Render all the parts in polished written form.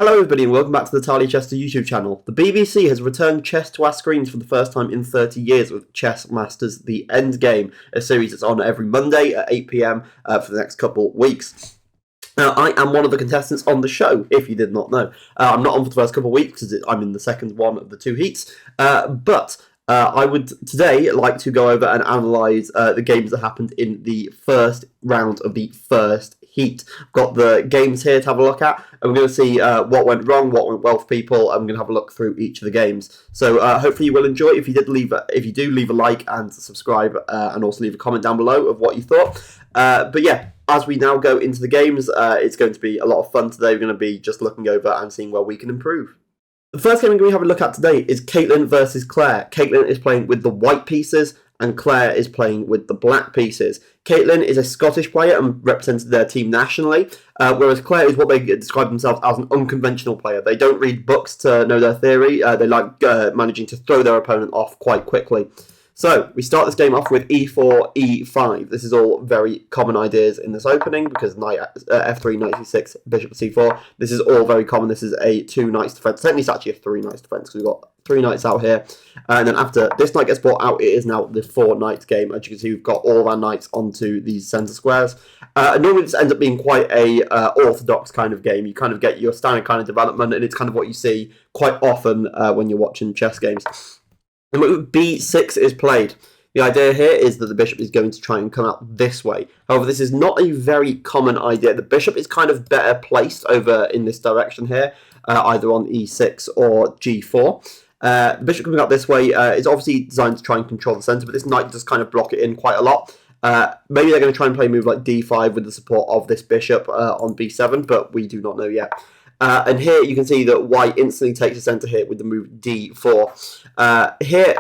Hello everybody and welcome back to the Tarly Chester YouTube channel. The BBC has returned chess to our screens for the first time in 30 years with Chess Masters The Endgame, a series that's on every Monday at 8 PM for the next couple weeks. Now, I am one of the contestants on the show, if you did not know. I'm not on for the first couple of weeks because I'm in the second one of the two heats, but I would today like to go over and analyse the games that happened in the first round of the first heat. I've got the games here to have a look at, and we're going to see what went wrong, what went well for people, and we're going to have a look through each of the games. So hopefully you will enjoy. If you do, leave a like and subscribe, and also leave a comment down below of what you thought. But yeah, as we now go into the games, it's going to be a lot of fun today. We're going to be just looking over and seeing where we can improve. The first game we're going to have a look at today is Caitlin versus Claire. Caitlin is playing with the white pieces, and Claire is playing with the black pieces. Caitlin is a Scottish player and represented their team nationally, whereas Claire is what they describe themselves as an unconventional player. They don't read books to know their theory. They like managing to throw their opponent off quite quickly. So, we start this game off with e4, e5. This is all very common ideas in this opening, because knight f3, knight c6, bishop c4. This is all very common. This is a 2 knights defense. Technically, it's actually a 3 knights defense, because we've got 3 knights out here. And then after this knight gets brought out, it is now the 4 knights game. As you can see, we've got all of our knights onto these centre squares. Normally, this ends up being quite a orthodox kind of game. You kind of get your standard kind of development, and it's kind of what you see quite often when you're watching chess games. And move b6 is played. The idea here is that the bishop is going to try and come out this way. However, this is not a very common idea. The bishop is kind of better placed over in this direction here, either on e6 or g4. The bishop coming out this way is obviously designed to try and control the centre, but this knight does kind of block it in quite a lot. Maybe they're going to try and play a move like d5 with the support of this bishop on b7, but we do not know yet. And here you can see that white instantly takes the centre here with the move d4. Here,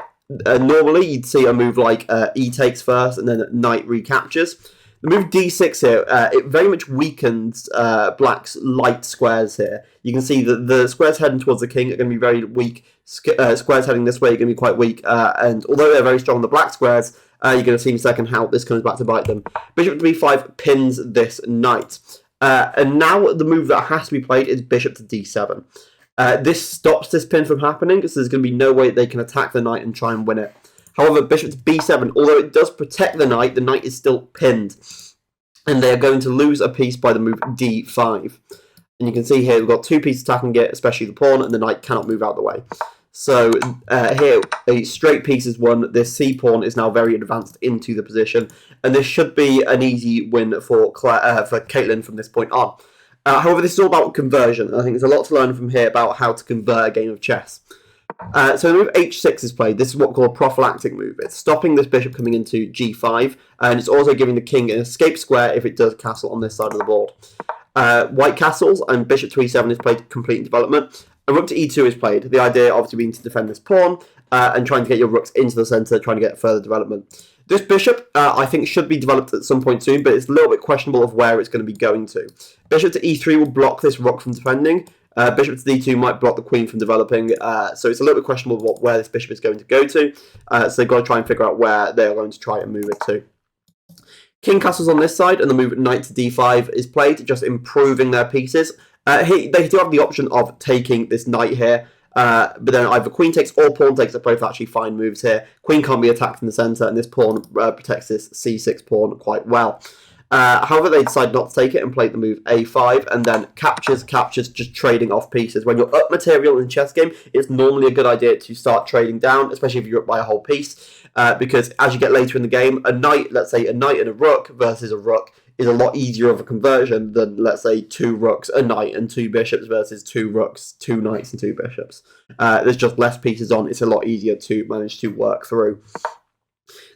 normally you'd see a move like e takes first and then knight recaptures. The move d6 here, it very much weakens black's light squares here. You can see that the squares heading towards the king are going to be very weak. Squares heading this way are going to be quite weak. And although they're very strong on the black squares, you're going to see in a second how this comes back to bite them. Bishop to b5 pins this knight. And now the move that has to be played is bishop to d7. This stops this pin from happening, so there's going to be no way they can attack the knight and try and win it. However, bishop to b7, although it does protect the knight is still pinned. And they're going to lose a piece by the move d5. And you can see here we've got 2 pieces attacking it, especially the pawn, and the knight cannot move out of the way. So here, a straight piece is won. This c-pawn is now very advanced into the position, and this should be an easy win for Caitlin from this point on. However, this is all about conversion, and I think there's a lot to learn from here about how to convert a game of chess. So the move h6 is played. This is what we call a prophylactic move. It's stopping this bishop coming into g5, and it's also giving the king an escape square if it does castle on this side of the board. White castles and bishop to e7 is played complete in development. And rook to e2 is played. The idea obviously being to defend this pawn and trying to get your rooks into the centre, trying to get further development. This bishop, I think, should be developed at some point soon, but it's a little bit questionable of where it's going to be going to. Bishop to e3 will block this rook from defending. Bishop to d2 might block the queen from developing, so it's a little bit questionable where this bishop is going to go to. So they've got to try and figure out where they're going to try and move it to. King castles on this side, and the move knight to d5 is played, just improving their pieces. They do have the option of taking this knight here, but then either queen takes or pawn takes are both actually fine moves here. Queen can't be attacked in the centre, and this pawn protects this c6 pawn quite well. However, they decide not to take it and play the move a5, and then captures, just trading off pieces. When you're up material in a chess game, it's normally a good idea to start trading down, especially if you're up by a whole piece, because as you get later in the game, a knight, let's say a knight and a rook versus a rook, is a lot easier of a conversion than, let's say, 2 rooks, a knight, and 2 bishops versus 2 rooks, 2 knights, and 2 bishops. There's just less pieces on. It's a lot easier to manage to work through.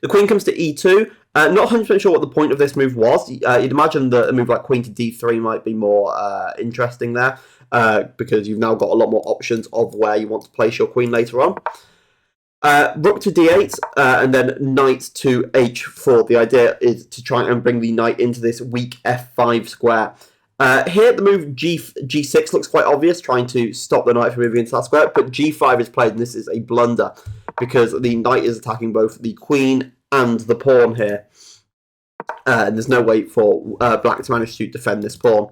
The queen comes to e2. Not 100% sure what the point of this move was. You'd imagine that a move like queen to d3 might be more interesting there, because you've now got a lot more options of where you want to place your queen later on. Rook to d8, and then knight to h4. The idea is to try and bring the knight into this weak f5 square. Here, the move g6 looks quite obvious, trying to stop the knight from moving into that square, but g5 is played, and this is a blunder, because the knight is attacking both the queen and the pawn here. And there's no way for black to manage to defend this pawn.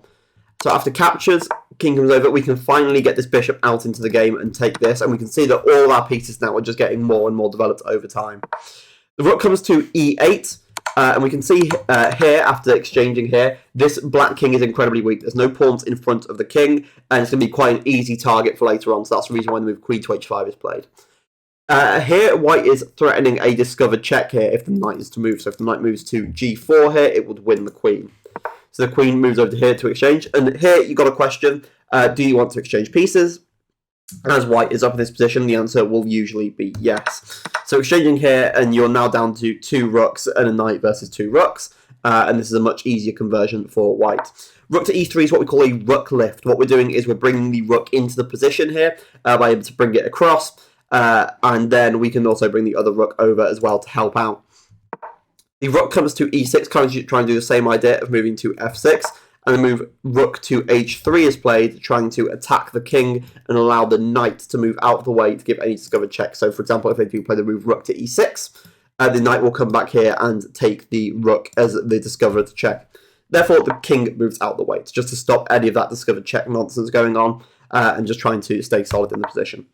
So after captures, king comes over, we can finally get this bishop out into the game and take this, and we can see that all of our pieces now are just getting more and more developed over time. The rook comes to e8, and we can see here, after exchanging here, this black king is incredibly weak. There's no pawns in front of the king, and it's going to be quite an easy target for later on, so that's the reason why the move queen to h5 is played. Here, white is threatening a discovered check here if the knight is to move. So if the knight moves to g4 here, it would win the queen. So the queen moves over to here to exchange. And here, you've got a question. Do you want to exchange pieces? As white is up in this position, the answer will usually be yes. So exchanging here, and you're now down to 2 rooks and a knight versus 2 rooks. And this is a much easier conversion for white. Rook to e3 is what we call a rook lift. What we're doing is we're bringing the rook into the position here by able to bring it across. And then we can also bring the other rook over as well to help out. The rook comes to e6, kind of trying to do the same idea of moving to f6. And the move rook to h3 is played, trying to attack the king and allow the knight to move out of the way to give any discovered check. So, for example, if they do play the move rook to e6, the knight will come back here and take the rook as the discovered check. Therefore, the king moves out of the way, just to stop any of that discovered check nonsense going on and just trying to stay solid in the position.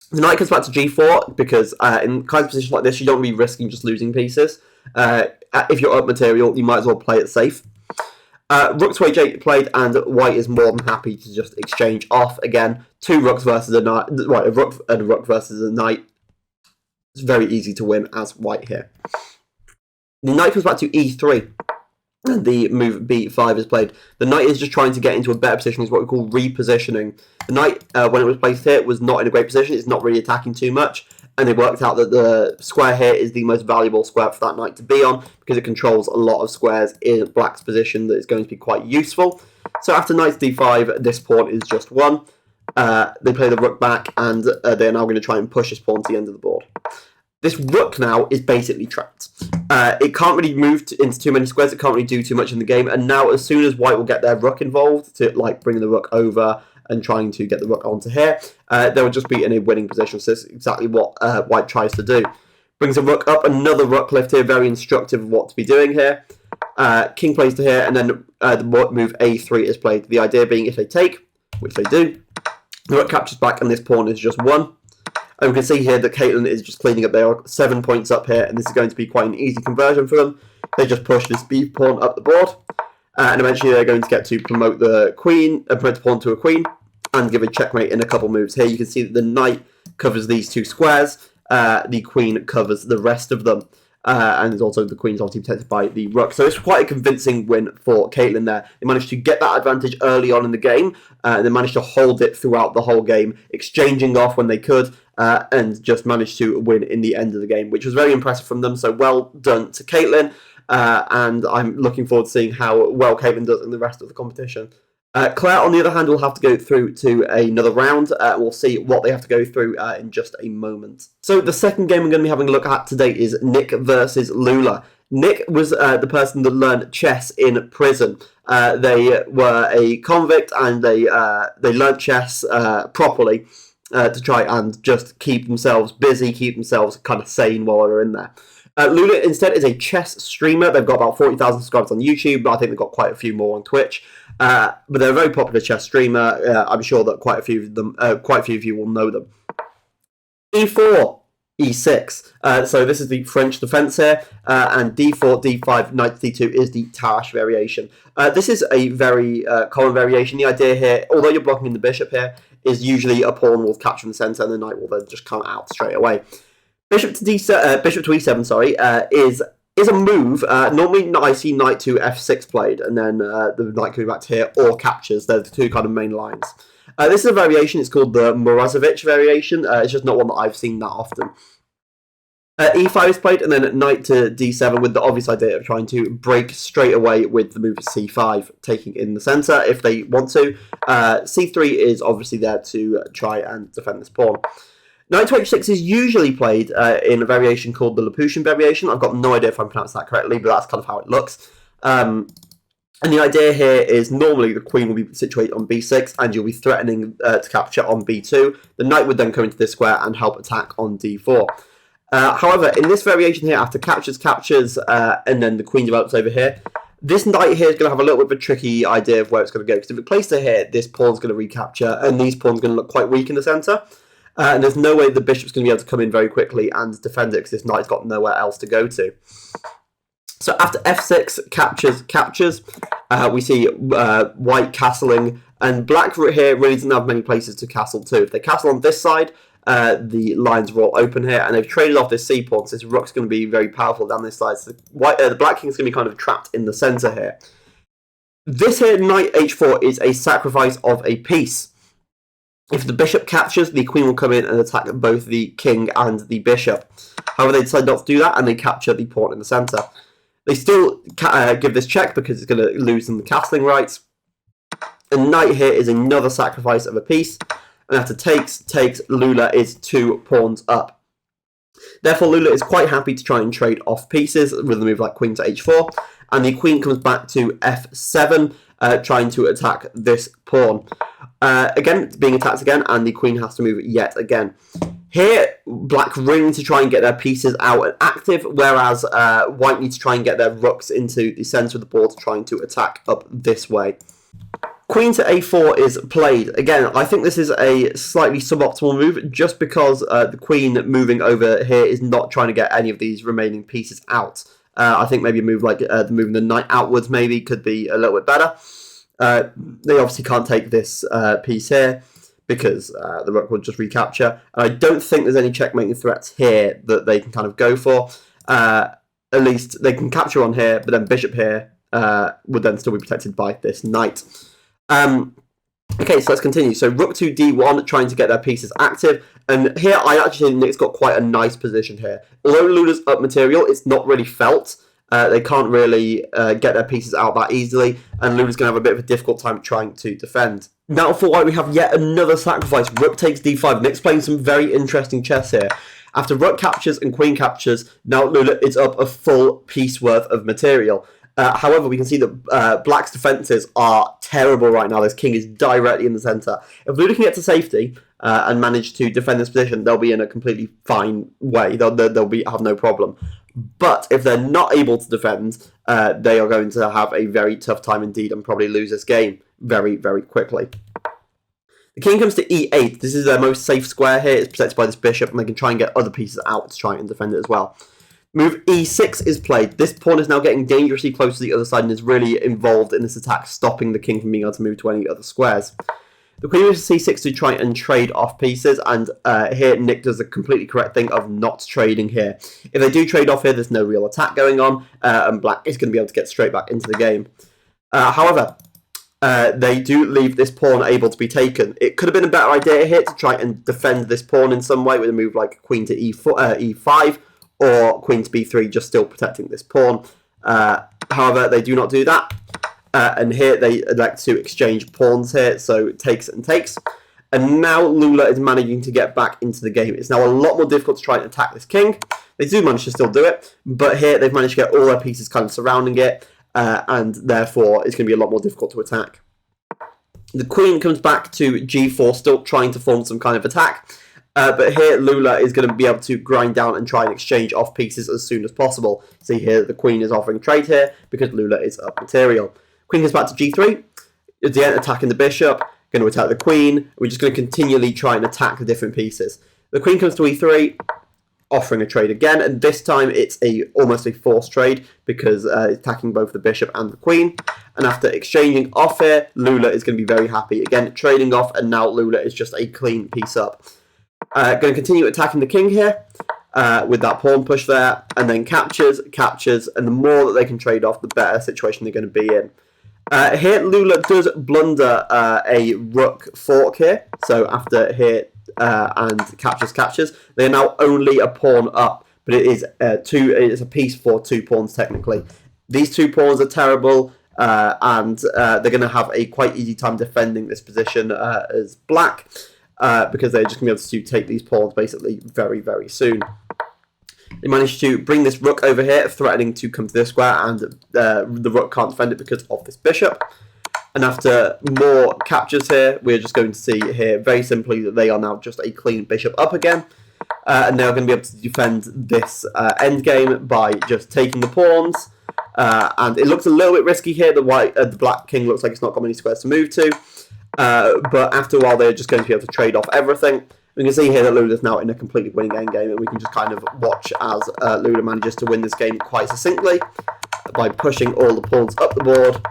The knight comes back to g4 because in kind of positions like this, you don't be risking just losing pieces. If you're up material, you might as well play it safe. Rook to h8 played, and white is more than happy to just exchange off again. 2 rooks versus a knight, right? A rook and a rook versus a knight. It's very easy to win as white here. The knight comes back to e3. And the move b5 is played. The knight is just trying to get into a better position, is what we call repositioning. The knight, when it was placed here, was not in a great position. It's not really attacking too much. And they worked out that the square here is the most valuable square for that knight to be on, because it controls a lot of squares in black's position that is going to be quite useful. So after knight d5, this pawn is just 1. They play the rook back, and they're now going to try and push this pawn to the end of the board. This rook now is basically trapped. It can't really move into too many squares. It can't really do too much in the game. And now, as soon as white will get their rook involved to like bring the rook over and trying to get the rook onto here, they will just be in a winning position. So this is exactly what white tries to do. Brings a rook up, another rook lift here, very instructive of what to be doing here. King plays to here, and then the move a3 is played. The idea being if they take, which they do, the rook captures back, and this pawn is just 1. And we can see here that Caitlin is just cleaning up. There are 7 points up here, and this is going to be quite an easy conversion for them. They just push this b pawn up the board, and eventually they're going to get to promote the queen, promote the pawn to a queen, and give a checkmate in a couple moves. Here you can see that the knight covers these 2 squares, the queen covers the rest of them. And also the queen's obviously protected by the rook. So it's quite a convincing win for Caitlin there. They managed to get that advantage early on in the game. They managed to hold it throughout the whole game, exchanging off when they could, and just managed to win in the end of the game, which was very impressive from them. So well done to Caitlin. And I'm looking forward to seeing how well Caitlin does in the rest of the competition. Claire, on the other hand, will have to go through to another round. We'll see what they have to go through in just a moment. So the second game we're going to be having a look at today is Nick versus Lula. Nick was the person that learned chess in prison. They were a convict, and they learned chess properly to try and just keep themselves busy, keep themselves kind of sane while they're in there. Lula instead is a chess streamer. They've got about 40,000 subscribers on YouTube, but I think they've got quite a few more on Twitch. But they're a very popular chess streamer. I'm sure that quite a few of you will know them. E4, E6. So this is the French defense here, and D4, D5, Knight D2 is the Tarrasch variation. This is a very common variation. The idea here, although you're blocking the bishop here, is usually a pawn will capture in the center, and the knight will then just come out straight away. Bishop to E7, sorry, is a move. Normally, I see knight to F6 played, and then the knight coming back to here, or captures. They're the 2 kind of main lines. This is a variation. It's called the Morozevich variation. It's just not one that I've seen that often. E5 is played, and then knight to D7 with the obvious idea of trying to break straight away with the move C5, taking in the center if they want to. C3 is obviously there to try and defend this pawn. Knight to h6 is usually played in a variation called the Laputin variation. I've got no idea if I'm pronouncing that correctly, but that's kind of how it looks. And the idea here is normally the queen will be situated on b6, and you'll be threatening to capture on b2. The knight would then come into this square and help attack on d4. However, in this variation here, after captures, and then the queen develops over here, This knight here is going to have a little bit of a tricky idea of where it's going to go, because if it plays to here, this pawn's going to recapture, and these pawns are going to look quite weak in the centre. And there's no way the bishop's going to be able to come in very quickly and defend it, because this knight's got nowhere else to go to. So after f6, captures, we see white castling, and black here really doesn't have many places to castle to. If they castle on this side, the lines are all open here, and they've traded off this c-pawn, so this rook's going to be very powerful down this side. So the black king's going to be kind of trapped in the centre here. This here, knight h4, is a sacrifice of a piece. If the bishop captures, the queen will come in and attack both the king and the bishop. However, they decide not to do that, and they capture the pawn in the centre. They still give this check because it's going to lose them the castling rights. And knight here is another sacrifice of a piece. And after takes, Lula is 2 pawns up. Therefore, Lula is quite happy to try and trade off pieces with a move like queen to h4. And the queen comes back to f7, trying to attack this pawn. Again, it's being attacked again, and the queen has to move yet again. Here, black ring to try and get their pieces out and active, whereas white needs to try and get their rooks into the centre of the board, trying to attack up this way. Queen to a4 is played. Again, I think this is a slightly suboptimal move, just because the queen moving over here is not trying to get any of these remaining pieces out. I think maybe a move like moving the knight outwards maybe could be a little bit better. They obviously can't take this piece here, because the rook will just recapture. And I don't think there's any checkmating threats here that they can kind of go for. At least they can capture on here, but then bishop here would then still be protected by this knight. Okay, so let's continue. So rook to d1, trying to get their pieces active. And here I actually think Nick's got quite a nice position here. Although Lula's up material, it's not really felt. They can't really get their pieces out that easily, and Lula's going to have a bit of a difficult time trying to defend. Now for white, we have yet another sacrifice. Rook takes d5. Nick's playing some very interesting chess here. After rook captures and queen captures, now Lula is up a full piece worth of material. However, we can see that black's defences are terrible right now. This king is directly in the centre. If Lula can get to safety and manage to defend this position, they'll be in a completely fine way. They'll have no problem. But if they're not able to defend, they are going to have a very tough time indeed and probably lose this game very, very quickly. The king comes to e8. This is their most safe square here. It's protected by this bishop, and they can try and get other pieces out to try and defend it as well. Move e6 is played. This pawn is now getting dangerously close to the other side and is really involved in this attack, stopping the king from being able to move to any other squares. The queen moves to c6 to try and trade off pieces, and here Nick does the completely correct thing of not trading here. If they do trade off here, there's no real attack going on, and black is going to be able to get straight back into the game. However, they do leave this pawn able to be taken. It could have been a better idea here to try and defend this pawn in some way with a move like queen to e5, or queen to b3, just still protecting this pawn. However, they do not do that. And here they elect to exchange pawns here, so takes and takes. And now Lula is managing to get back into the game. It's now a lot more difficult to try and attack this king. They do manage to still do it, but here they've managed to get all their pieces kind of surrounding it, and therefore it's going to be a lot more difficult to attack. The queen comes back to g4, still trying to form some kind of attack. But here Lula is going to be able to grind down and try and exchange off pieces as soon as possible. See here, the queen is offering trade here because Lula is up material. Queen goes back to g3. It's the end attacking the bishop. Going to attack the queen. We're just going to continually try and attack the different pieces. The queen comes to e3, offering a trade again, and this time it's almost a forced trade because it's attacking both the bishop and the queen. And after exchanging off here, Lula is going to be very happy. Again, trading off, and now Lula is just a clean piece up. Going to continue attacking the king here with that pawn push there, and then captures, and the more that they can trade off, the better situation they're going to be in. Here, Lula does blunder a rook fork here, so after here and captures, they are now only a pawn up, but it is it's a piece for 2 pawns technically. These 2 pawns are terrible, and they're going to have a quite easy time defending this position as black. Because they're just going to be able to take these pawns basically very, very soon. They managed to bring this rook over here, threatening to come to this square, and the rook can't defend it because of this bishop. And after more captures here, we're just going to see here very simply that they are now just a clean bishop up again. And they're going to be able to defend this endgame by just taking the pawns, And it looks a little bit risky here. The black king looks like it's not got many squares to move to. But after a while, they're just going to be able to trade off everything. We can see here that Lula's now in a completely winning endgame, and we can just kind of watch as Lula manages to win this game quite succinctly by pushing all the pawns up the board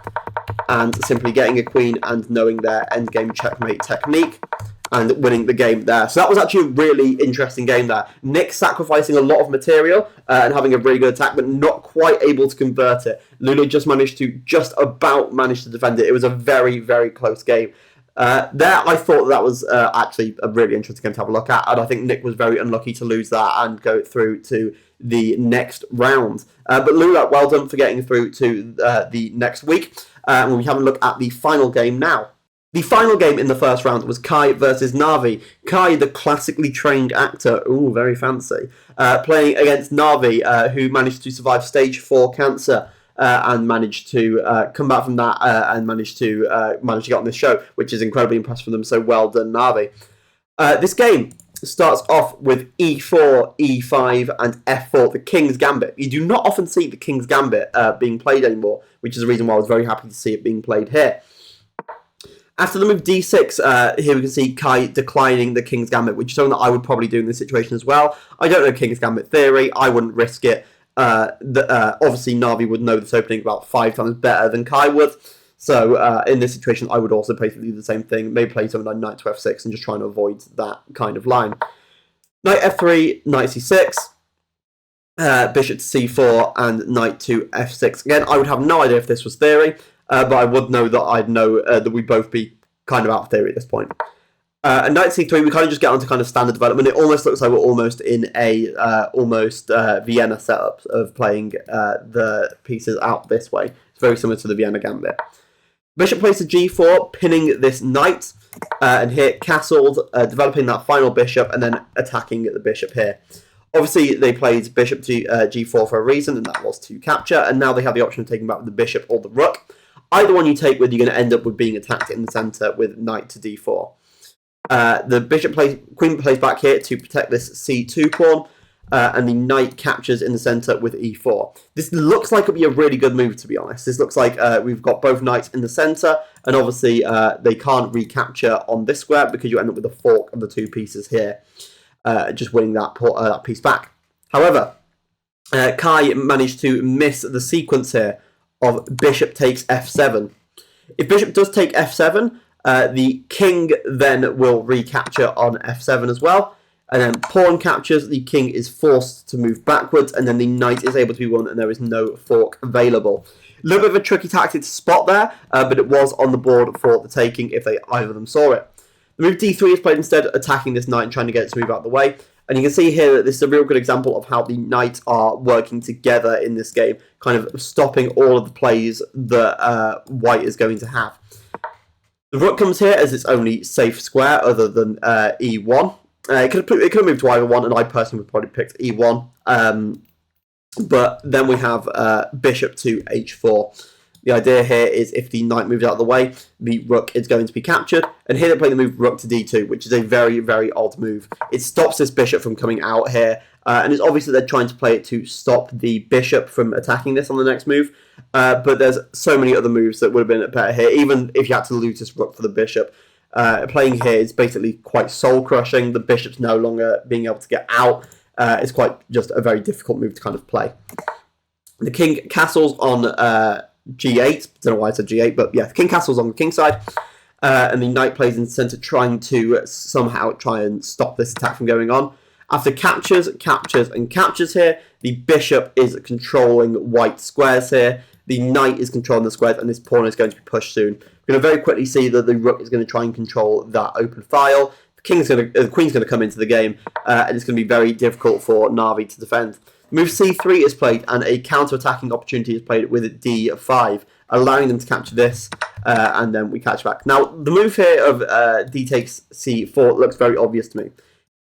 and simply getting a queen and knowing their endgame checkmate technique and winning the game there. So that was actually a really interesting game there. Nick sacrificing a lot of material and having a really good attack, but not quite able to convert it. Lula just managed to defend it. It was a very, very close game. There, I thought that was actually a really interesting game to have a look at, and I think Nick was very unlucky to lose that and go through to the next round. But Lula, well done for getting through to the next week. And we'll be having a look at the final game now. The final game in the first round was Kai versus Navi. Kai, the classically trained actor, ooh, very fancy, playing against Navi, who managed to survive stage 4 cancer. And managed to come back from that and managed to get on this show, which is incredibly impressive for them. So well done, Navi. This game starts off with e4, e5, and f4, the King's Gambit. You do not often see the King's Gambit being played anymore, which is the reason why I was very happy to see it being played here. After the move d6, here we can see Kai declining the King's Gambit, which is something that I would probably do in this situation as well. I don't know King's Gambit theory. I wouldn't risk it. Obviously, Navi would know this opening about 5 times better than Kai would. So in this situation, I would also basically do the same thing. Maybe play something like knight to f6 and just try and avoid that kind of line. Knight f3, knight c6, bishop to c4, and knight to f6. Again, I would have no idea if this was theory, but I would know that I'd know that we'd both be kind of out of theory at this point. And knight c3, we kind of just get onto kind of standard development. It almost looks like we're almost in a Vienna setup of playing the pieces out this way. It's very similar to the Vienna Gambit. Bishop plays to g4, pinning this knight, and here castled, developing that final bishop, and then attacking the bishop here. Obviously, they played bishop to g4 for a reason, and that was to capture, and now they have the option of taking back the bishop or the rook. Either one you take with, you're going to end up with being attacked in the centre with knight to d4. The queen plays back here to protect this c2 pawn, and the knight captures in the centre with e4. This looks like it'll be a really good move, to be honest. This looks like we've got both knights in the centre, and obviously they can't recapture on this square because you end up with a fork of the 2 pieces here, just winning that piece back. However, Kai managed to miss the sequence here of bishop takes f7. If bishop does take f7, the king then will recapture on f7 as well. And then pawn captures, the king is forced to move backwards, and then the knight is able to be won, and there is no fork available. A little bit of a tricky tactic to spot there, but it was on the board for the taking if either of them saw it. The move d3 is played instead, attacking this knight and trying to get it to move out of the way. And you can see here that this is a real good example of how the knights are working together in this game, kind of stopping all of the plays that white is going to have. The rook comes here as its only safe square other than e1. It could have moved to either one, and I personally would probably pick e1. But then we have bishop to h4. The idea here is if the knight moves out of the way, the rook is going to be captured. And here they're playing the move rook to d2, which is a very, very odd move. It stops this bishop from coming out here. And it's obvious that they're trying to play it to stop the bishop from attacking this on the next move. But there's so many other moves that would have been better here, even if you had to lose this rook for the bishop. Playing here is basically quite soul-crushing. The bishop's no longer being able to get out. It's quite just a very difficult move to kind of play. The king castles on g8. Don't know why I said g8, but yeah, the king castles on the king side. And the knight plays in the centre, trying to somehow try and stop this attack from going on. After captures, and captures here, the bishop is controlling white squares here. The knight is controlling the squares, and this pawn is going to be pushed soon. We're going to very quickly see that the rook is going to try and control that open file. The queen's going to come into the game, and it's going to be very difficult for Navi to defend. Move c3 is played, and a counter-attacking opportunity is played with d5, allowing them to capture this, and then we catch back. Now, the move here of d takes c4 looks very obvious to me.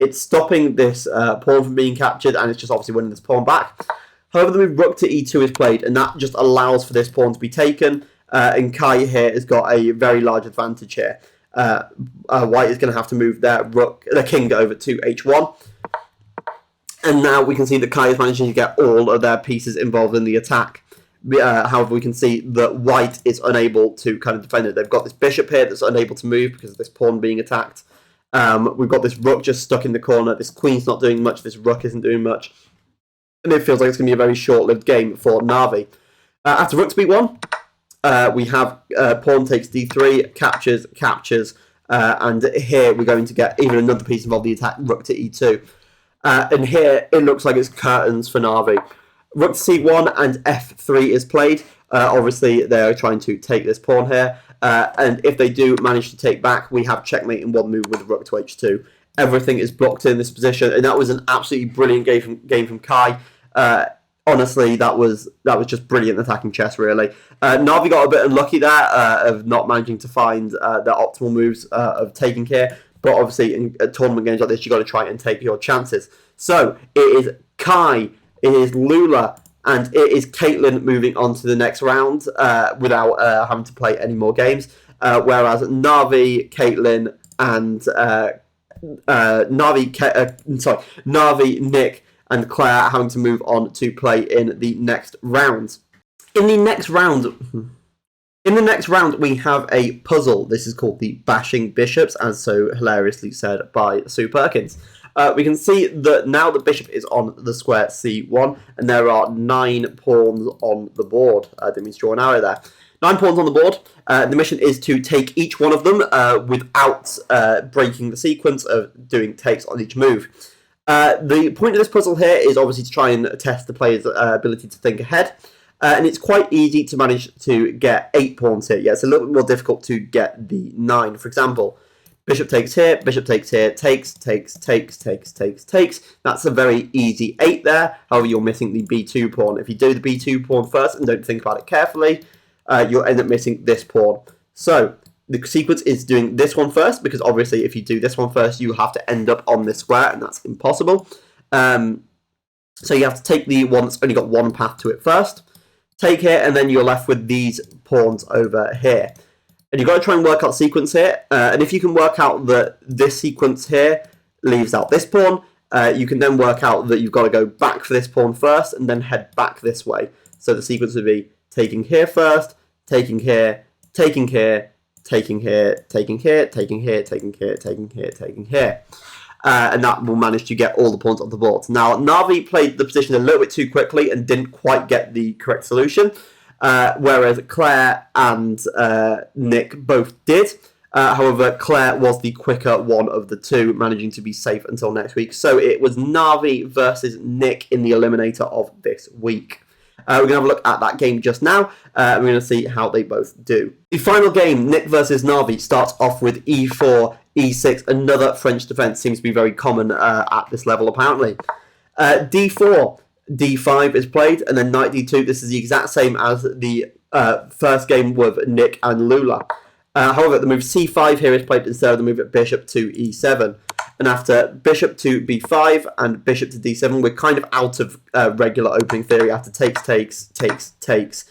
It's stopping this pawn from being captured, and it's just obviously winning this pawn back. However, the move rook to e2 is played, and that just allows for this pawn to be taken, and Kai here has got a very large advantage here. White is going to have to move their king over to h1. And now we can see that Kai is managing to get all of their pieces involved in the attack. However, we can see that white is unable to kind of defend it. They've got this bishop here that's unable to move because of this pawn being attacked. We've got this rook just stuck in the corner. This queen's not doing much. This rook isn't doing much. And it feels like it's going to be a very short-lived game for Na'Vi. After rook to b1, we have pawn takes d3, captures, and here we're going to get even another piece involved in the attack, rook to e2. And here it looks like it's curtains for Na'Vi. Rook to c1 and f3 is played. Obviously, they're trying to take this pawn here. And if they do manage to take back, we have checkmate in one move with rook to h2. Everything is blocked in this position, and that was an absolutely brilliant game from Kai. Honestly, that was just brilliant attacking chess, really. Na'Vi got a bit unlucky there of not managing to find the optimal moves of taking here. But obviously, in tournament games like this, you've got to try and take your chances. So, it is Kai, it is Lula, and it is Caitlin moving on to the next round without having to play any more games. Whereas Na'Vi, Caitlin, and Na'Vi, Nick, and Claire having to move on to play in the next round. In the next round, we have a puzzle. This is called the Bashing Bishops, as so hilariously said by Sue Perkins. We can see that now the bishop is on the square c1, and there are 9 pawns on the board. I didn't mean to draw an arrow there. 9 pawns on the board. The mission is to take each one of them without breaking the sequence of doing takes on each move. The point of this puzzle here is obviously to try and test the player's ability to think ahead. And it's quite easy to manage to get 8 pawns here. Yeah, it's a little bit more difficult to get the 9. For example, bishop takes here, takes. That's a very easy 8 there. However, you're missing the b2 pawn. If you do the b2 pawn first and don't think about it carefully, you'll end up missing this pawn. So, the sequence is doing this one first, because obviously if you do this one first, you have to end up on this square, and that's impossible. So you have to take the one that's only got one path to it first. Take here, and then you're left with these pawns over here. And you've got to try and work out sequence here. And if you can work out that this sequence here leaves out this pawn, you can then work out that you've got to go back for this pawn first and then head back this way. So the sequence would be taking here first, taking here, taking here, taking here, taking here, taking here, taking here, taking here, taking here. And that will manage to get all the pawns off the board. Now, Na'Vi played the position a little bit too quickly and didn't quite get the correct solution, whereas Claire and Nick both did. However, Claire was the quicker one of the two, managing to be safe until next week. So it was Na'Vi versus Nick in the eliminator of this week. We're going to have a look at that game just now, and we're going to see how they both do. The final game, Nick versus Na'Vi, starts off with e4, e6. Another French defence seems to be very common at this level, apparently. d4, d5 is played, and then knight d2. This is the exact same as the first game with Nick and Lula. However, the move c5 here is played instead of the move at bishop to e7. And after bishop to b5 and bishop to d7, we're kind of out of regular opening theory after takes. This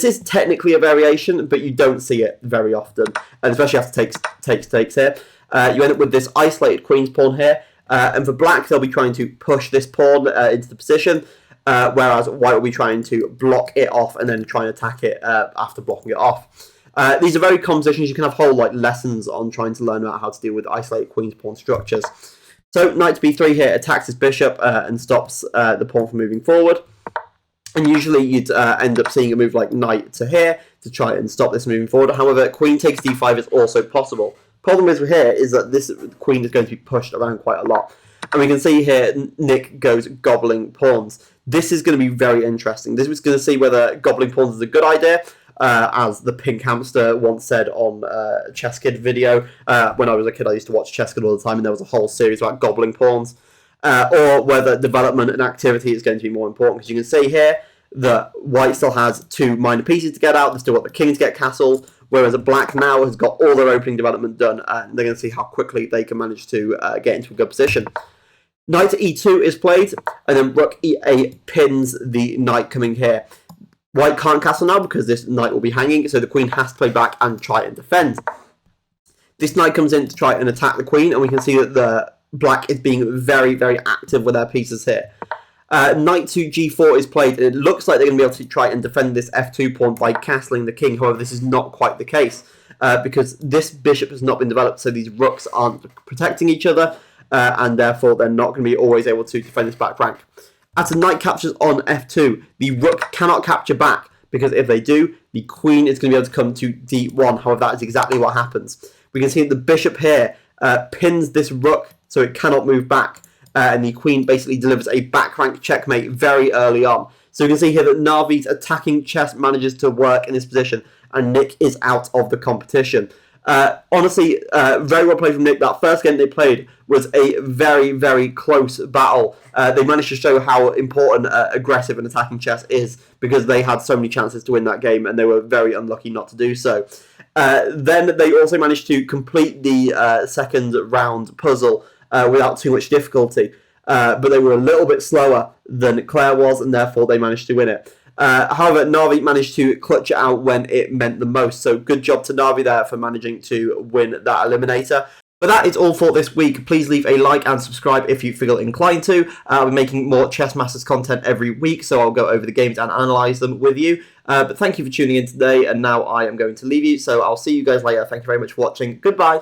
is technically a variation, but you don't see it very often, and especially after takes here. You end up with this isolated queen's pawn here, and for black, they'll be trying to push this pawn into the position, whereas white will be trying to block it off and then try and attack it after blocking it off. These are very common positions. You can have whole lessons on trying to learn about how to deal with isolated queen's pawn structures. So knight to b3 here attacks his bishop and stops the pawn from moving forward. And usually you'd end up seeing a move like knight to here to try and stop this moving forward. However, queen takes d5 is also possible. Problem is here is that this queen is going to be pushed around quite a lot. And we can see here Nick goes gobbling pawns. This is going to be very interesting. This is going to see whether gobbling pawns is a good idea. As the pink hamster once said on a Chess Kid video. When I was a kid, I used to watch Chess Kid all the time, and there was a whole series about gobbling pawns. Or whether development and activity is going to be more important. Because you can see here that white still has 2 minor pieces to get out. They've still got the king to get castled. Whereas black now has got all their opening development done. And they're going to see how quickly they can manage to get into a good position. Knight to e2 is played. And then rook e8 pins the knight coming here. White can't castle now because this knight will be hanging, so the queen has to play back and try and defend. This knight comes in to try and attack the queen, and we can see that the black is being very, very active with their pieces here. Knight to g4 is played. It looks like they're going to be able to try and defend this f2 pawn by castling the king. However, this is not quite the case because this bishop has not been developed, so these rooks aren't protecting each other, and therefore they're not going to be always able to defend this back rank. As a knight captures on f2, the rook cannot capture back, because if they do, the queen is going to be able to come to d1. However, that is exactly what happens. We can see that the bishop here pins this rook so it cannot move back. And the queen basically delivers a back rank checkmate very early on. So you can see here that Navi's attacking chess manages to work in this position, and Nick is out of the competition. Honestly, very well played from Nick. That first game they played was a very, very close battle. They managed to show how important aggressive and attacking chess is, because they had so many chances to win that game, and they were very unlucky not to do so. Then they also managed to complete the second round puzzle without too much difficulty. But they were a little bit slower than Claire was, and therefore they managed to win it. However, Navi managed to clutch it out when it meant the most. So good job to Navi there for managing to win that eliminator. But that is all for this week. Please leave a like and subscribe if you feel inclined to. I'll be making more Chess Masters content every week, so I'll go over the games and analyse them with you. But thank you for tuning in today, and now I am going to leave you. So I'll see you guys later. Thank you very much for watching. Goodbye.